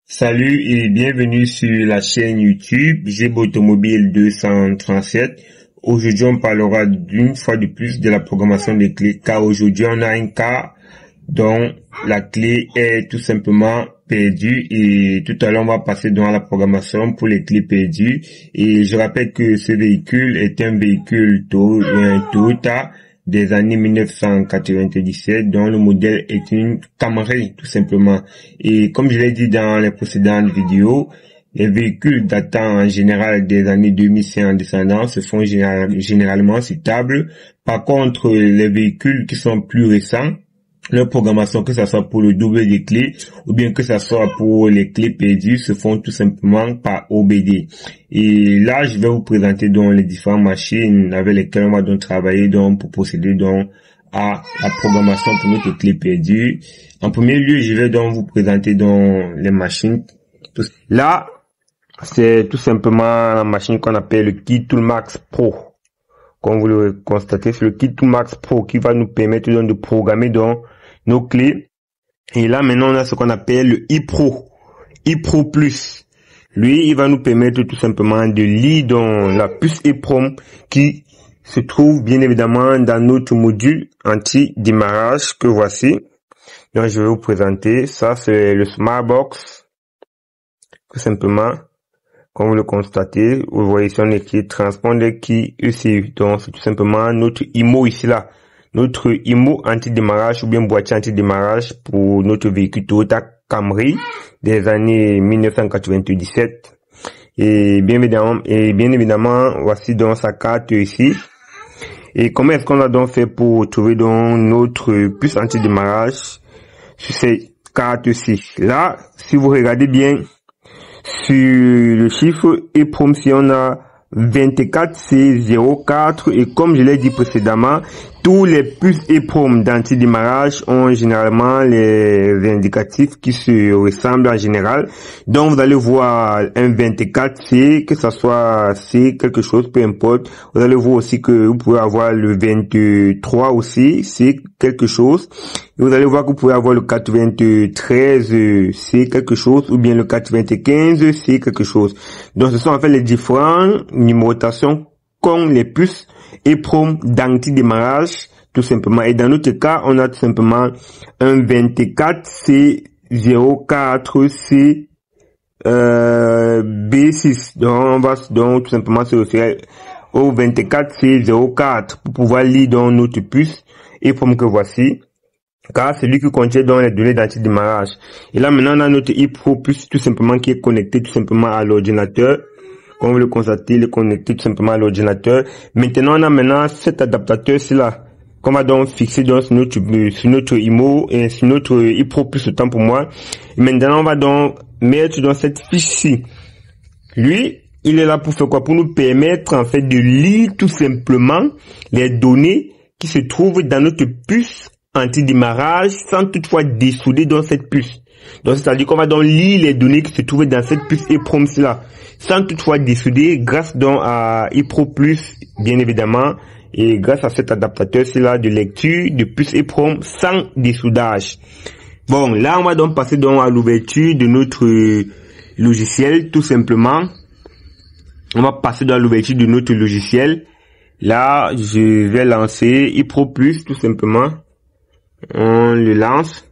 Salut et bienvenue sur la chaîne YouTube Geb Automobile 237. Aujourd'hui, on parlera d'une fois de plus de la programmation des clés, car aujourd'hui, on a un cas dont la clé est tout simplement perdue et tout à l'heure, on va passer dans la programmation pour les clés perdues. Et je rappelle que ce véhicule est un véhicule Toyota des années 1997, dont le modèle est une Camry, tout simplement. Et comme je l'ai dit dans les précédentes vidéos, les véhicules datant en général des années 2005 en descendant se font généralement citables. Par contre, les véhicules qui sont plus récents, leur programmation, que ce soit pour le double des clés ou bien que ce soit pour les clés perdues, se font tout simplement par OBD. Et là, je vais vous présenter donc les différentes machines avec lesquelles on va donc travailler donc pour procéder donc à la programmation pour notre clé perdue. En premier lieu, je vais donc vous présenter donc les machines. Là, c'est tout simplement la machine qu'on appelle le Key Toolmax Pro. Comme vous le constatez, c'est le Key Toolmax Pro qui va nous permettre donc de programmer donc nos clés. Et là, maintenant, on a ce qu'on appelle le iPro Plus. Lui, il va nous permettre tout simplement de lire dans la puce EEPROM qui se trouve bien évidemment dans notre module anti-démarrage que voici. Donc, je vais vous présenter. Ça, c'est le Smartbox. Tout simplement. Comme vous le constatez, vous voyez ici on écrit Transponder Key ECU. Donc, c'est tout simplement notre IMO ici là. Notre IMO anti-démarrage ou bien boîtier anti-démarrage pour notre véhicule Toyota Camry des années 1997. Et bien évidemment, voici donc sa carte ici. Et comment est-ce qu'on a donc fait pour trouver donc notre puce anti-démarrage sur ces cartes-ci? Là, si vous regardez bien, sur le chiffre EEPROM, si on a 24C04 et comme je l'ai dit précédemment, tous les puces EEPROM d'anti-démarrage ont généralement les indicatifs qui se ressemblent en général. Donc vous allez voir un 24C, que ça soit C quelque chose, peu importe. Vous allez voir aussi que vous pouvez avoir le 23 aussi, C quelque chose. Et vous allez voir que vous pouvez avoir le 93 C quelque chose ou bien le 95 C quelque chose. Donc ce sont en fait les différentes numérotations qu'ont les puces EEPROM d'anti-démarrage tout simplement. Et dans notre cas, on a tout simplement un 24C04C B6. Donc on va donc tout simplement se référer au 24C04 pour pouvoir lire dans notre puce EEPROM que voici, car c'est lui qui contient donc les données d'anti-démarrage. Et là maintenant on a notre iPro Plus tout simplement qui est connecté tout simplement à l'ordinateur. Comme vous le constatez, il est connecté tout simplement à l'ordinateur. Maintenant on a cet adaptateur ci là qu'on va donc fixer donc sur notre IMO et sur notre iPro Plus, autant pour moi. Et maintenant on va donc mettre dans cette fiche-ci. Lui, il est là pour faire quoi? Pour nous permettre en fait de lire tout simplement les données qui se trouvent dans notre puce anti-démarrage sans toutefois dessouder dans cette puce. Donc c'est-à-dire qu'on va donc lire les données qui se trouvent dans cette puce EEPROM là sans toutefois dessouder grâce donc à iPro Plus bien évidemment et grâce à cet adaptateur là de lecture de puce EEPROM sans dessoudage. Bon, là on va donc passer donc à l'ouverture de notre logiciel tout simplement. On va passer dans l'ouverture de notre logiciel. Là, je vais lancer iPro Plus tout simplement. On le lance.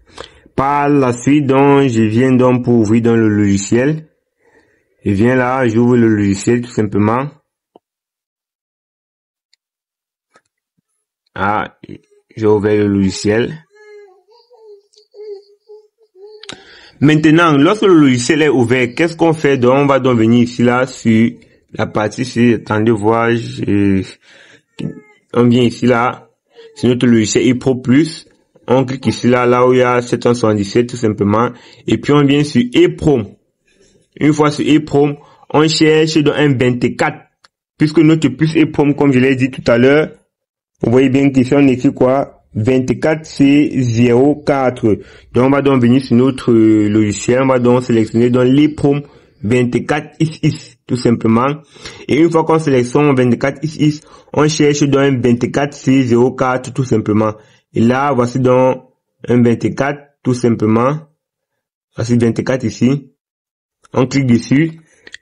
Par la suite, donc, je viens donc pour ouvrir dans le logiciel. Je viens là, j'ouvre le logiciel tout simplement. Ah, j'ai ouvert le logiciel. Maintenant, lorsque le logiciel est ouvert, qu'est-ce qu'on fait? Donc, on va donc venir ici là sur la partie ici. Attendez voir, on vient ici là sur notre logiciel iPro Plus. On clique ici là où il y a 777 tout simplement. Et puis on vient sur EEPROM. Une fois sur EEPROM, on cherche dans un 24. Puisque notre puce EEPROM, comme je l'ai dit tout à l'heure, vous voyez bien qu'ici on écrit quoi? 24C04. Donc on va donc venir sur notre logiciel. On va donc sélectionner dans l'EEPROM 24XX tout simplement. Et une fois qu'on sélectionne 24XX, on cherche dans un 24C04 tout simplement. Et là, voici donc un 24 tout simplement. Voici 24 ici. On clique dessus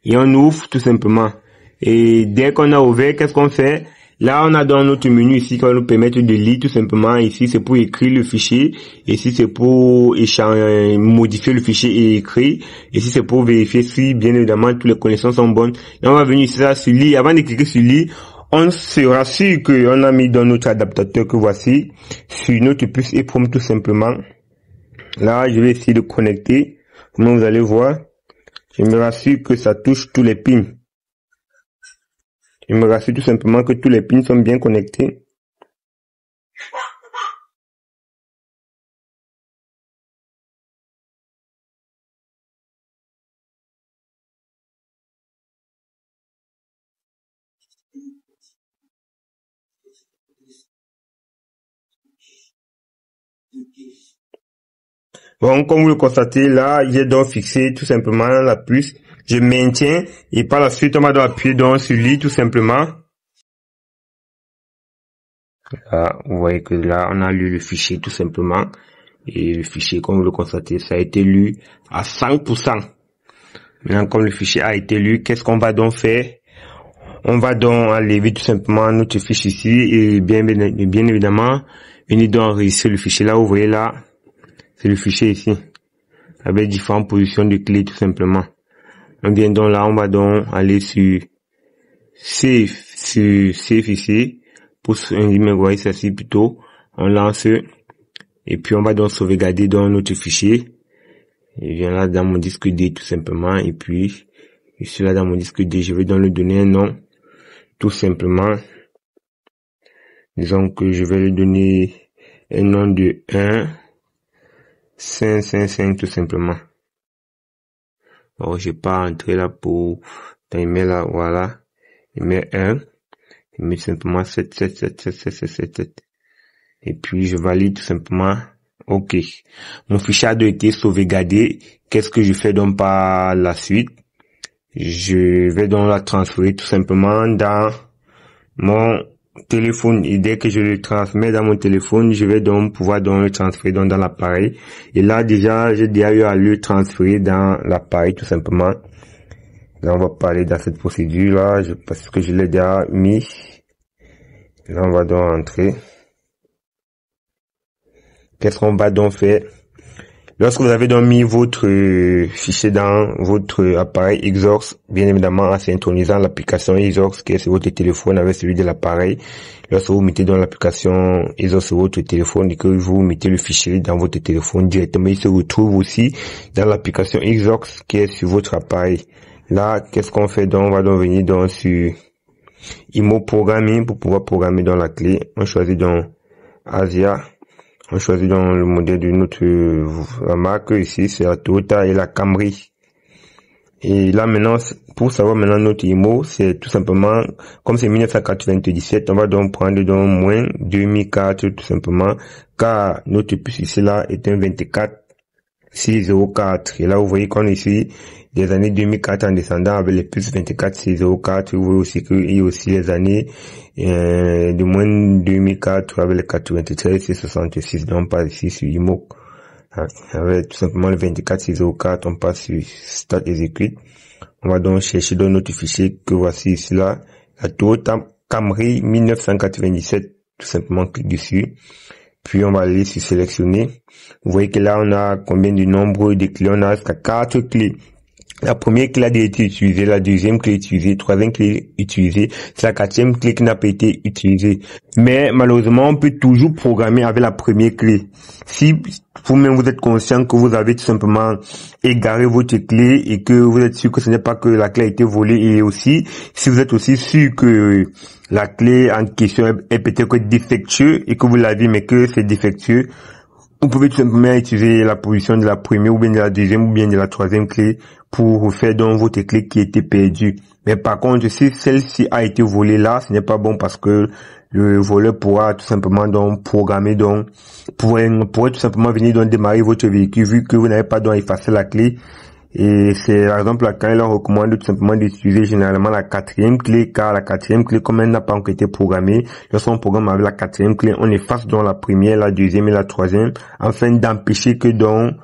et on ouvre tout simplement. Et dès qu'on a ouvert, qu'est-ce qu'on fait? Là, on a dans notre menu ici qui va nous permettre de lire tout simplement. Ici, c'est pour écrire le fichier. Ici, c'est pour modifier le fichier et écrire. Ici, c'est pour vérifier si, bien évidemment, toutes les connexions sont bonnes. Et on va venir ici là, sur lire. Avant de cliquer sur lire, on sera sûr qu'on a mis dans notre adaptateur que voici sur notre puce EEPROM tout simplement. Là, je vais essayer de connecter. Comme vous allez voir, je me rassure que ça touche tous les pins. Je me rassure tout simplement que tous les pins sont bien connectés. Bon, comme vous le constatez, là, j'ai donc fixé tout simplement la puce. Je maintiens et par la suite, on va donc appuyer donc sur lire tout simplement. Là, vous voyez que là, on a lu le fichier tout simplement. Et le fichier, comme vous le constatez, ça a été lu à 100%. Maintenant, comme le fichier a été lu, qu'est-ce qu'on va donc faire? On va donc enlever tout simplement notre fiche ici et bien évidemment, venir donc enregistrer le fichier. Là, vous voyez là, c'est le fichier ici, avec différentes positions de clés tout simplement. On vient donc là, on va donc aller sur Save ici, pour un voyez ça ici plutôt. On lance et puis on va donc sauvegarder dans notre fichier. Il vient là dans mon disque D tout simplement et puis ici là dans mon disque D, je vais donc lui donner un nom tout simplement. Disons que je vais lui donner un nom de 1.5.5.5 tout simplement. Alors, j'ai pas entré là pour timer là, voilà. Il met 1. Il met simplement 7. Et puis, je valide tout simplement. OK. Mon fichier a été sauvegardé. Qu'est-ce que je fais donc par la suite? Je vais donc la transférer tout simplement dans mon téléphone et dès que je le transmets dans mon téléphone, je vais donc pouvoir donc le transférer dans l'appareil. Et là déjà, j'ai déjà eu à le transférer dans l'appareil tout simplement. Là, on va parler dans cette procédure là, parce que je l'ai déjà mis. Là, on va donc entrer. Qu'est-ce qu'on va donc faire? Lorsque vous avez donc mis votre fichier dans votre appareil Xors, bien évidemment en synchronisant l'application Xors qui est sur votre téléphone avec celui de l'appareil, lorsque vous mettez dans l'application Xors sur votre téléphone et que vous mettez le fichier dans votre téléphone directement, il se retrouve aussi dans l'application Xors qui est sur votre appareil. Là, qu'est-ce qu'on fait donc? On va donc venir donc sur IMO Programming pour pouvoir programmer dans la clé. On choisit donc Asia. On choisit donc le modèle de notre la marque ici, c'est la Toyota et la Camry. Et là maintenant, pour savoir maintenant notre IMO, c'est tout simplement, comme c'est 1997, on va donc prendre donc moins 2004 tout simplement, car notre puce ici là est un 24604. Et là vous voyez qu'on est ici des années 2004 en descendant avec les puces 24604. Vous voyez aussi qu'il y a aussi les années de moins 2004 avec les 93 et 66. Donc on passe ici sur IMO avec tout simplement le 24604. On passe sur Start Execute. On va donc chercher dans notre fichier que voici ici là, la Toyota Camry 1997. Tout simplement clique dessus. Puis on va aller sur sélectionner. Vous voyez que là on a combien de nombre de clés? On a jusqu'à 4 clés. La première clé a été utilisée, la deuxième clé utilisée, troisième clé utilisée, c'est la quatrième clé qui n'a pas été utilisée. Mais malheureusement, on peut toujours programmer avec la première clé. Si vous-même vous êtes conscient que vous avez tout simplement égaré votre clé et que vous êtes sûr que ce n'est pas que la clé a été volée, et aussi, si vous êtes aussi sûr que la clé en question est peut-être défectueuse et que vous l'avez mais que c'est défectueux, vous pouvez tout simplement utiliser la position de la première ou bien de la deuxième ou bien de la troisième clé pour refaire donc votre clé qui était perdue. Mais par contre, si celle-ci a été volée là, ce n'est pas bon parce que le voleur pourra tout simplement donc programmer donc pourrait tout simplement venir donc démarrer votre véhicule vu que vous n'avez pas donc effacé la clé. Et c'est par exemple là quand il leur recommande tout simplement d'utiliser généralement la quatrième clé, car la quatrième clé, comme elle n'a pas encore été programmée, lorsqu'on programme avec la quatrième clé, on efface donc la première, la deuxième et la troisième, afin d'empêcher que donc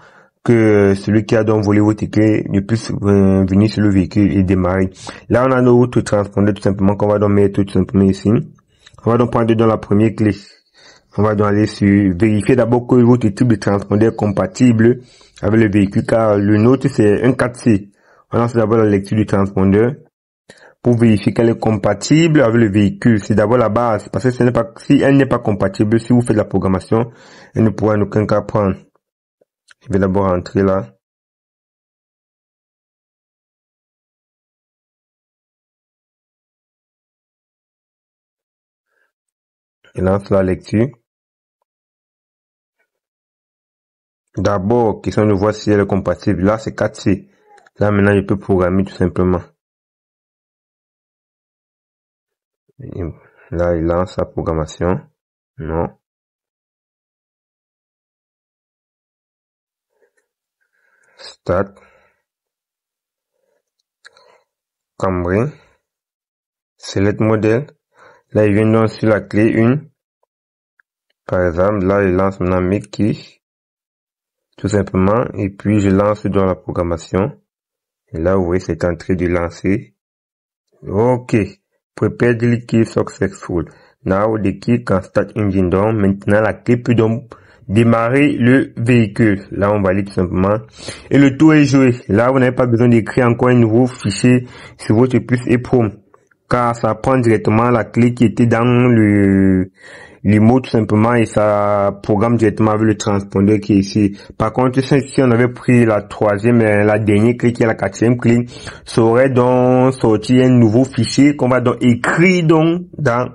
que celui qui a donc volé votre clé ne puisse venir sur le véhicule et démarrer. Là, on a notre transpondeur tout simplement qu'on va donc mettre tout simplement ici. On va donc prendre dans la première clé. On va donc aller sur vérifier d'abord que votre type de transpondeur est compatible avec le véhicule, car le nôtre c'est un 4C. On lance d'abord la lecture du transpondeur pour vérifier qu'elle est compatible avec le véhicule. C'est d'abord la base, parce que si elle n'est pas compatible, si vous faites la programmation, elle ne pourra en aucun cas prendre. Je vais d'abord entrer là. Je lance la lecture. D'abord, question de voir si elle est compatible. Là, c'est 4C. Là, maintenant, je peux programmer tout simplement. Et là, il lance la programmation. Non. Start. Cambré. Select modèle. Là, il vient donc sur la clé 1. Par exemple, là, il lance maintenant Make Key. Tout simplement. Et puis, je lance dans la programmation. Et là, vous voyez, c'est en train de lancer. OK. Prepare the key successful. Now, the key can start engine down. Maintenant, la clé peut donc démarrer le véhicule. Là, on valide tout simplement. Et le tout est joué. Là, vous n'avez pas besoin d'écrire encore un nouveau fichier sur votre puce EEPROM, car ça prend directement la clé qui était dans le mot tout simplement et ça programme directement avec le transpondeur qui est ici. Par contre, si on avait pris la dernière clé qui est la 4e clé, ça aurait donc sorti un nouveau fichier qu'on va donc écrire donc dans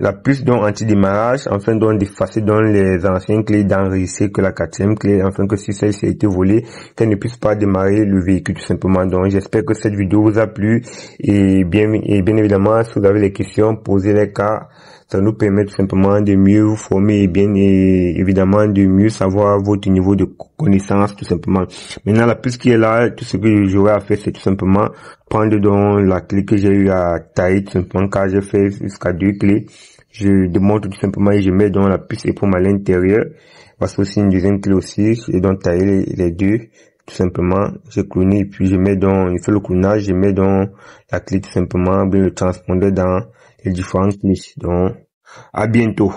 la puce donc anti-démarrage, afin donc d'effacer donc les anciennes clés, d'enregistrer que la 4e clé, afin que si celle-ci a été volée, qu'elle ne puisse pas démarrer le véhicule tout simplement. Donc j'espère que cette vidéo vous a plu et bien évidemment, si vous avez des questions, posez-les, car ça nous permet tout simplement de mieux vous former et évidemment de mieux savoir votre niveau de connaissance tout simplement. Maintenant, la puce qui est là, tout ce que j'aurai à faire, c'est tout simplement prendre donc la clé que j'ai eu à tailler tout simplement, car j'ai fait jusqu'à 2 clés. Je démonte tout simplement et je mets donc la puce EEPROM à l'intérieur. Parce que aussi une deuxième clé aussi, et donc tailler les deux. Tout simplement, j'ai cloné et puis je mets donc, je fais le clonage, je mets donc la clé tout simplement, bien le transpondeur dans les différentes clés. Donc, à bientôt.